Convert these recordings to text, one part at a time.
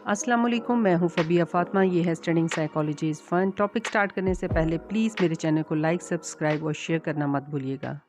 अस्सलाम वालेकुम, मैं हूँ फ़बिया फ़ातिमा। ये है studying psychology is fun. Topic start करने से पहले प्लीज़ मेरे चैनल को लाइक, सब्सक्राइब और शेयर करना मत भूलिएगा।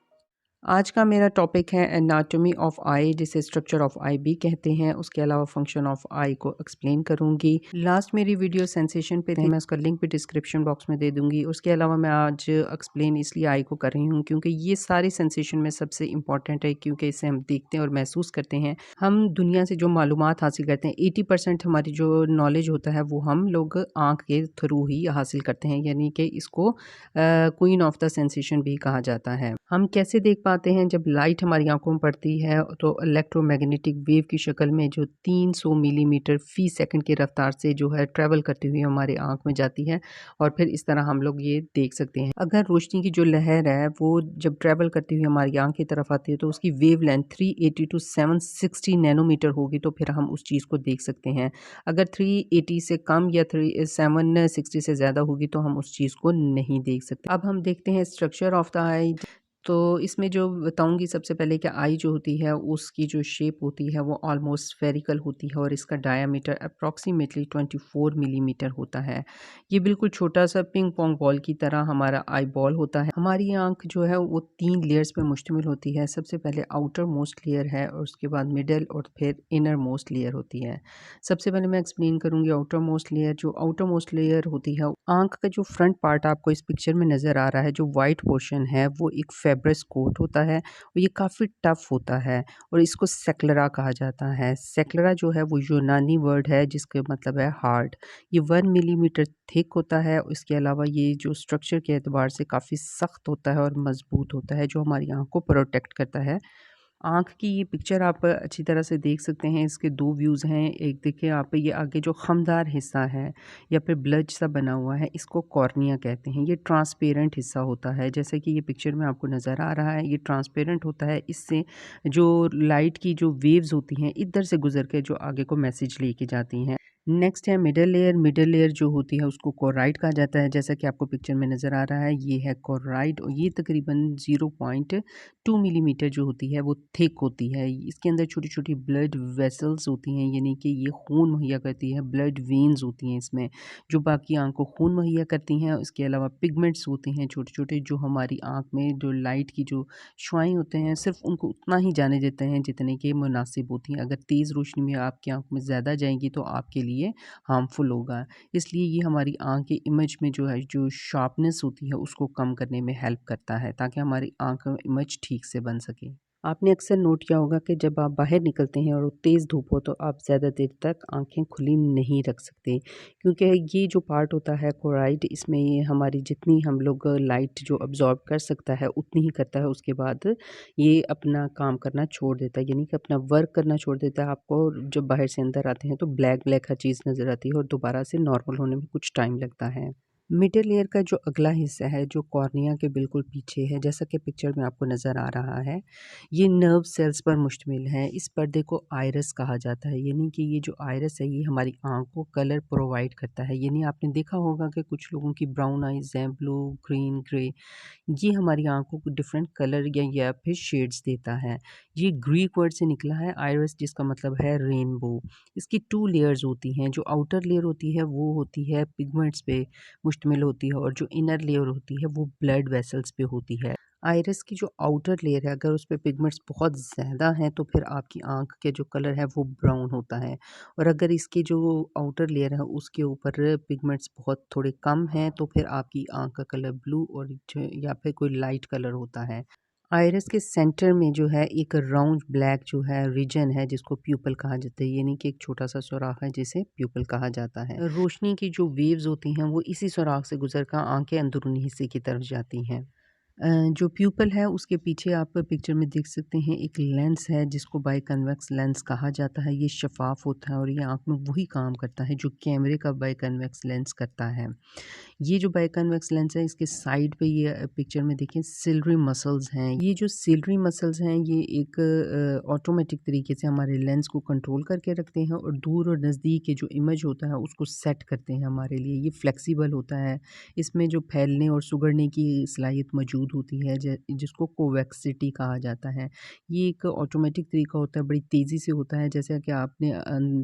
आज का मेरा टॉपिक है एनाटॉमी ऑफ आई, जिसे स्ट्रक्चर ऑफ आई भी कहते हैं। उसके अलावा फंक्शन ऑफ आई को एक्सप्लेन करूंगी। लास्ट मेरी वीडियो सेंसेशन पे थी, मैं उसका लिंक भी डिस्क्रिप्शन बॉक्स में दे दूंगी। उसके अलावा मैं आज एक्सप्लेन इसलिए आई को कर रही हूँ क्योंकि ये सारी सेंसेशन में सबसे इंपॉर्टेंट है, क्योंकि इसे हम देखते हैं और महसूस करते हैं। हम दुनिया से जो मालूमात हासिल करते हैं, 80% हमारी जो नॉलेज होता है वो हम लोग आँख के थ्रू ही हासिल करते हैं, यानी कि इसको क्वीन ऑफ द सेंसेशन भी कहा जाता है। हम कैसे देख पाते हैं? जब लाइट हमारी आंखों में पड़ती है तो इलेक्ट्रोमैग्नेटिक वेव की शक्ल में जो 300 मिलीमीटर फी सेकंड की रफ्तार से जो है ट्रैवल करती हुई हमारे आंख में जाती है, और फिर इस तरह हम लोग ये देख सकते हैं। अगर रोशनी की जो लहर है वो जब ट्रैवल करती हुई हमारी आंख की तरफ आती है तो उसकी वेव लेंथ 380 टू 760 नैनोमीटर होगी, तो फिर हम उस चीज़ को देख सकते हैं। अगर 380 से कम या 760 से ज़्यादा होगी तो हम उस चीज़ को नहीं देख सकते। अब हम देखते हैं स्ट्रक्चर ऑफ द आई। तो इसमें जो बताऊँगी सबसे पहले कि आई जो होती है उसकी जो शेप होती है वो ऑलमोस्ट स्फेरिकल होती है और इसका डायामीटर अप्रॉक्सीमेटली 24 मिलीमीटर होता है। ये बिल्कुल छोटा-सा पिंग पोंग बॉल की तरह हमारा आई बॉल होता है। हमारी आँख जो है वो 3 लेयर्स पे मुश्तमिल होती है। सबसे पहले आउटर मोस्ट लेयर है और उसके बाद मिडल और फिर इनर मोस्ट लेयर होती है। सबसे पहले मैं एक्सप्लेन करूँगी आउटर मोस्ट लेयर। जो आउटर मोस्ट लेयर होती है, आँख का जो फ्रंट पार्ट आपको इस पिक्चर में नज़र आ रहा है, जो वाइट पोर्शन है वो एक फेब्रस कोट होता है और ये काफ़ी टफ होता है और इसको सेक्लरा कहा जाता है। सेक्लरा जो है वो यूनानी वर्ड है जिसका मतलब है हार्ड। ये 1 मिलीमीटर थिक होता है। इसके अलावा ये जो स्ट्रक्चर के एतबार से काफ़ी सख्त होता है और मजबूत होता है, जो हमारी आँख को प्रोटेक्ट करता है। आँख की ये पिक्चर आप अच्छी तरह से देख सकते हैं। इसके 2 व्यूज़ हैं। एक देखिए आप, ये आगे जो खमदार हिस्सा है या फिर ब्लज सा बना हुआ है, इसको कॉर्निया कहते हैं। ये ट्रांसपेरेंट हिस्सा होता है, जैसे कि ये पिक्चर में आपको नज़र आ रहा है। ये ट्रांसपेरेंट होता है, इससे जो लाइट की जो वेव्स होती हैं इधर से गुज़र के जो आगे को मैसेज लेके जाती हैं। नेक्स्ट है मिडल लेयर। मिडल लेयर जो होती है उसको कोराइड कहा जाता है, जैसा कि आपको पिक्चर में नज़र आ रहा है। ये है कोराइड और ये तकरीबन 0.2 मिलीमीटर जो होती है वो थिक होती है। इसके अंदर छोटी-छोटी ब्लड वेसल्स होती हैं, यानी कि ये खून मुहैया करती है। ब्लड वेन्स होती हैं इसमें, जो बाकी आँख को खून मुहैया करती हैं। इसके अलावा पिगमेंट्स होते हैं छोटे-छोटे, जो हमारी आँख में जो लाइट की जो शुआएँ होते हैं सिर्फ़ उनको उतना ही जाने देते हैं जितने कि मुनासिब होती हैं। अगर तेज़ रोशनी में आपकी आँख में ज़्यादा जाएँगी तो आपके लिए हार्मफुल होगा। इसलिए ये हमारी आँख के इमेज में जो है, जो शार्पनेस होती है उसको कम करने में हेल्प करता है, ताकि हमारी आँख में इमेज ठीक से बन सके। आपने अक्सर नोट किया होगा कि जब आप बाहर निकलते हैं और तेज़ धूप हो तो आप ज़्यादा देर तक आँखें खुली नहीं रख सकते, क्योंकि ये जो पार्ट होता है कोराइड, इसमें ये हमारी जितनी हम लोग लाइट जो अब्ज़ॉर्ब कर सकता है उतनी ही करता है। उसके बाद ये अपना काम करना छोड़ देता है, यानी कि अपना वर्क करना छोड़ देता है। आपको जब बाहर से अंदर आते हैं तो ब्लैक ब्लैक हर चीज़ नज़र आती है और दोबारा से नॉर्मल होने में कुछ टाइम लगता है। मिडल ईयर का जो अगला हिस्सा है, जो कॉर्निया के बिल्कुल पीछे है, जैसा कि पिक्चर में आपको नज़र आ रहा है, ये नर्व सेल्स पर मुश्तमिल है। इस पर्दे को आइरिस कहा जाता है, यानी कि ये जो आइरिस है ये हमारी आँख को कलर प्रोवाइड करता है। यानी आपने देखा होगा कि कुछ लोगों की ब्राउन आइज़ हैं, ब्लू, ग्रीन, ग्रे। ये हमारी आँखों को डिफरेंट कलर या फिर शेड्स देता है। ये ग्रीक वर्ड से निकला है आइरिस, जिसका मतलब है रेनबो। इसकी 2 लेयर्स होती हैं। जो आउटर लेयर होती है वो होती है पिगमेंट्स पे मुश्तमिल होती है और जो इनर लेयर होती है वो ब्लड वेसल्स पे होती है। आइरिस की जो आउटर लेयर है, अगर उस पे पिगमेंट्स बहुत ज़्यादा हैं तो फिर आपकी आँख के जो कलर है वो ब्राउन होता है, और अगर इसकी जो आउटर लेयर है उसके ऊपर पिगमेंट्स बहुत थोड़े कम हैं तो फिर आपकी आँख का कलर ब्लू और जो या फिर कोई लाइट कलर होता है। आइरिस के सेंटर में जो है एक राउंड ब्लैक जो है रीजन है, जिसको प्यूपल कहा जाता है, यानी कि एक छोटा सा सुराख है जिसे प्यूपल कहा जाता है। रोशनी की जो वेव्स होती हैं वो इसी सुराख से गुजर कर आंख के अंदरूनी हिस्से की तरफ जाती हैं। जो प्यूपल है उसके पीछे आप पिक्चर में देख सकते हैं एक लेंस है जिसको बाइकन्वेक्स लेंस कहा जाता है। ये शफ़ाफ़ होता है और ये आँख में वही काम करता है जो कैमरे का बाइकन्वेक्स लेंस करता है। ये जो बाइकन्वेक्स लेंस है इसके साइड पे ये पिक्चर में देखें सिलरी मसल्स हैं। ये जो सिलरी मसल्स हैं ये एक ऑटोमेटिक तरीके से हमारे लेंस को कंट्रोल करके रखते हैं और दूर और नज़दीक के जो इमेज होता है उसको सेट करते हैं हमारे लिए। ये फ्लेक्सिबल होता है, इसमें जो फैलने और सुगड़ने की सलाहियत मौजूद मौजूद होती है जिसको कोवैक्सिटी कहा जाता है। ये एक ऑटोमेटिक तरीका होता है, बड़ी तेज़ी से होता है, जैसा कि आपने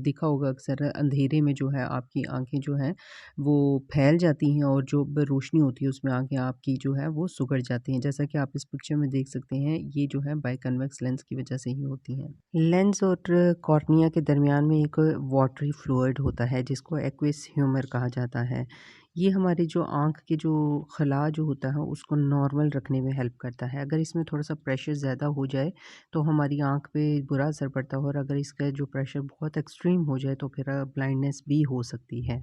देखा होगा अक्सर अंधेरे में जो है आपकी आँखें जो हैं वो फैल जाती हैं और जो रोशनी होती है उसमें आँखें आपकी जो है वो सिकुड़ जाती हैं। जैसा कि आप इस पिक्चर में देख सकते हैं, ये जो है बाइकन्वेक्स लेंस की वजह से ही होती हैं। लेंस और कॉर्निया के दरमियान में एक वाटरी फ्लूइड होता है जिसको एक्वियस ह्यूमर कहा जाता है। ये हमारी जो आँख के जो खला जो होता है उसको नॉर्मल रखने में हेल्प करता है। अगर इसमें थोड़ा-सा प्रेशर ज़्यादा हो जाए तो हमारी आँख पे बुरा असर पड़ता है, और अगर इसका जो प्रेशर बहुत एक्सट्रीम हो जाए तो फिर ब्लाइंडनेस भी हो सकती है।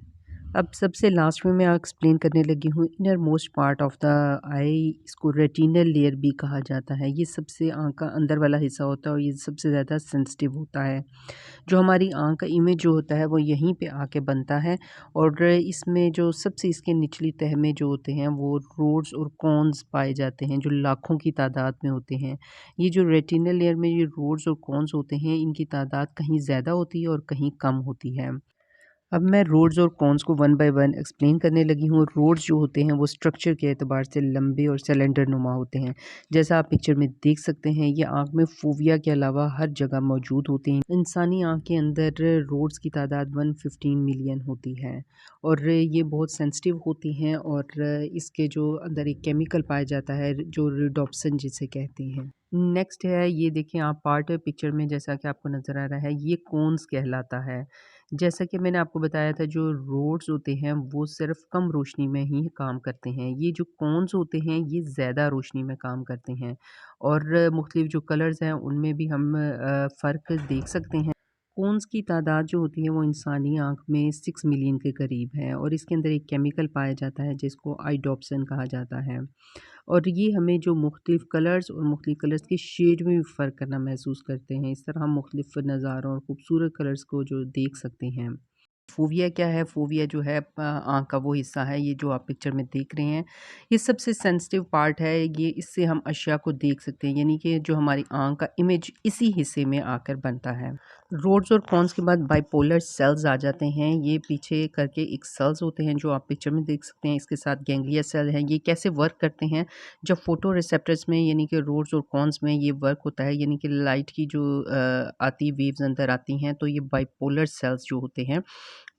अब सबसे लास्ट में मैं एक्सप्लेन करने लगी हूँ inner most part of the eye, इसको रेटिनल लेयर भी कहा जाता है। ये सबसे आँख का अंदर वाला हिस्सा होता है और ये सबसे ज़्यादा सेंसिटिव होता है। जो हमारी आँख का इमेज जो होता है वो यहीं पे आके बनता है, और इसमें जो सबसे इसके निचली तह में जो होते हैं वो रोड्स और कॉन्स पाए जाते हैं जो लाखों की तादाद में होते हैं। ये जो रेटिनल लेयर में ये रोड्स और कॉन्स होते हैं इनकी तादाद कहीं ज़्यादा होती है और कहीं कम होती है। अब मैं रोड्स और कॉन्स को वन बाय वन एक्सप्लेन करने लगी हूँ। रोड्स जो होते हैं वो स्ट्रक्चर के एतबार से लंबे और सिलेंडर नुमा होते हैं। जैसा आप पिक्चर में देख सकते हैं, ये आँख में फोविया के अलावा हर जगह मौजूद होते हैं। इंसानी आँख के अंदर रोड्स की तादाद 115 मिलियन होती है और ये बहुत सेंसिटिव होती हैं, और इसके जो अंदर एक केमिकल पाया जाता है जो रिडोप्सिन जिसे कहते हैं। नेक्स्ट है, ये देखिए आप पार्ट पिक्चर में जैसा कि आपको नज़र आ रहा है, ये कोन्स कहलाता है। जैसा कि मैंने आपको बताया था, जो रोड्स होते हैं वो सिर्फ कम रोशनी में ही काम करते हैं। ये जो कोन्स होते हैं ये ज़्यादा रोशनी में काम करते हैं, और मुख्तलिफ जो कलर्स हैं उनमें भी हम फ़र्क देख सकते हैं। कोन्स की तादाद जो होती है वो इंसानी आँख में 6 मिलियन के करीब है, और इसके अंदर एक केमिकल पाया जाता है जिसको आइडोप्सिन कहा जाता है, और ये हमें जो मुख्तलिफ कलर्स और मुख्तलिफ कलर्स के शेड में भी फ़र्क करना महसूस करते हैं। इस तरह हम मुख्तलिफ नज़ारों और खूबसूरत कलर्स को जो देख सकते हैं। फ़ोविया क्या है? फ़ोविया जो है आँख का वो हिस्सा है, ये जो आप पिक्चर में देख रहे हैं, ये सबसे सेंसिटिव पार्ट है। ये इससे हम अशिया को देख सकते हैं, यानी कि जो हमारी आँख का इमेज इसी हिस्से में आकर बनता है। रोड्स और कॉन्स के बाद बाइपोलर सेल्स आ जाते हैं। ये पीछे करके एक सेल्स होते हैं जो आप पिक्चर में देख सकते हैं, इसके साथ गैंग्लिया सेल हैं। ये कैसे वर्क करते हैं? जब फोटो रिसेप्टर्स में यानी कि रोड्स और कॉन्स में ये वर्क होता है, यानी कि लाइट की जो आती वेव्स अंदर आती हैं, तो ये बाइपोलर सेल्स जो होते हैं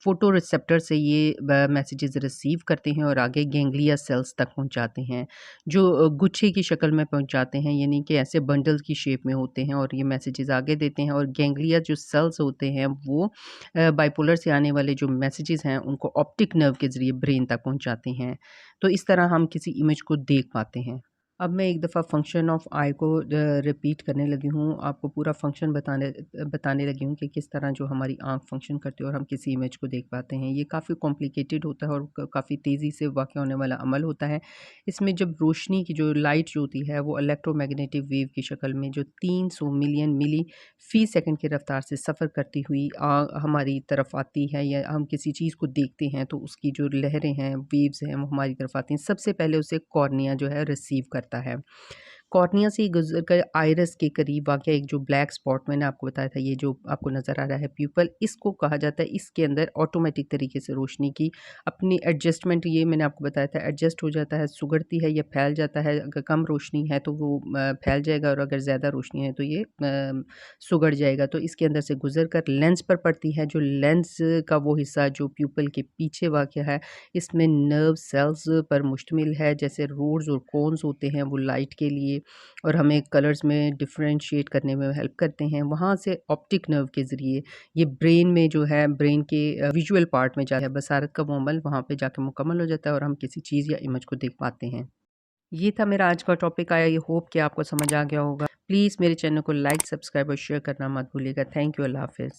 फोटो रिसेप्टर से ये मैसेजेस रिसीव करते हैं और आगे गैंग्लिया सेल्स तक पहुंचाते हैं, जो गुच्छे की शक्ल में पहुंचाते हैं, यानी कि ऐसे बंडल की शेप में होते हैं, और ये मैसेजेस आगे देते हैं। और गैंग्लिया जो सेल्स होते हैं वो बाइपोलर से आने वाले जो मैसेजेस हैं उनको ऑप्टिक नर्व के ज़रिए ब्रेन तक पहुंचाते हैं। तो इस तरह हम किसी इमेज को देख पाते हैं। अब मैं एक दफ़ा फंक्शन ऑफ आई को रिपीट करने लगी हूँ, आपको पूरा फंक्शन बताने लगी हूँ कि किस तरह जो हमारी आँख फंक्शन करती है और हम किसी इमेज को देख पाते हैं। ये काफ़ी कॉम्प्लिकेटेड होता है और काफ़ी तेज़ी से वाक़या होने वाला अमल होता है। इसमें जब रोशनी की जो लाइट जो होती है वो इलेक्ट्रोमैग्नेटिक वेव की शक्ल में जो 300 मिलियन मिली फ़ी सेकंड की रफ़्तार से सफ़र करती हुई हमारी तरफ आती है, या हम किसी चीज़ को देखते हैं तो उसकी जो लहरें हैं, वेव्स हैं, वो हमारी तरफ आती हैं। सबसे पहले उसे कॉर्निया जो है रिसीव करता है। कॉर्निया से गुज़र कर आइरिस के करीब वाक़या एक जो ब्लैक स्पॉट मैंने आपको बताया था, ये जो आपको नज़र आ रहा है प्यूपल, इसको कहा जाता है, इसके अंदर ऑटोमेटिक तरीके से रोशनी की अपनी एडजस्टमेंट, ये मैंने आपको बताया था, एडजस्ट हो जाता है, सुगड़ती है या फैल जाता है। अगर कम रोशनी है तो वो फैल जाएगा, और अगर ज़्यादा रोशनी है तो ये सुगड़ जाएगा। तो इसके अंदर से गुज़र कर लेंस पर पड़ती है, जो लेंस का वो हिस्सा जो प्यूपल के पीछे वाक़या है, इसमें नर्व सेल्स पर मुश्तमिल है। जैसे रोड्स और कोन्स होते हैं वो लाइट के लिए और हमें कलर्स में डिफरेंशिएट करने में हेल्प करते हैं। वहाँ से ऑप्टिक नर्व के ज़रिए ये ब्रेन में जो है, ब्रेन के विजुअल पार्ट में जाता है, बसारत का वो अमल वहाँ पे जाके मुकम्मल हो जाता है और हम किसी चीज़ या इमेज को देख पाते हैं। ये था मेरा आज का टॉपिक। आई होप कि आपको समझ आ गया होगा। प्लीज़ मेरे चैनल को लाइक, सब्सक्राइब और शेयर करना मत भूलिएगा। Thank you. अल्लाह हाफ़िज़।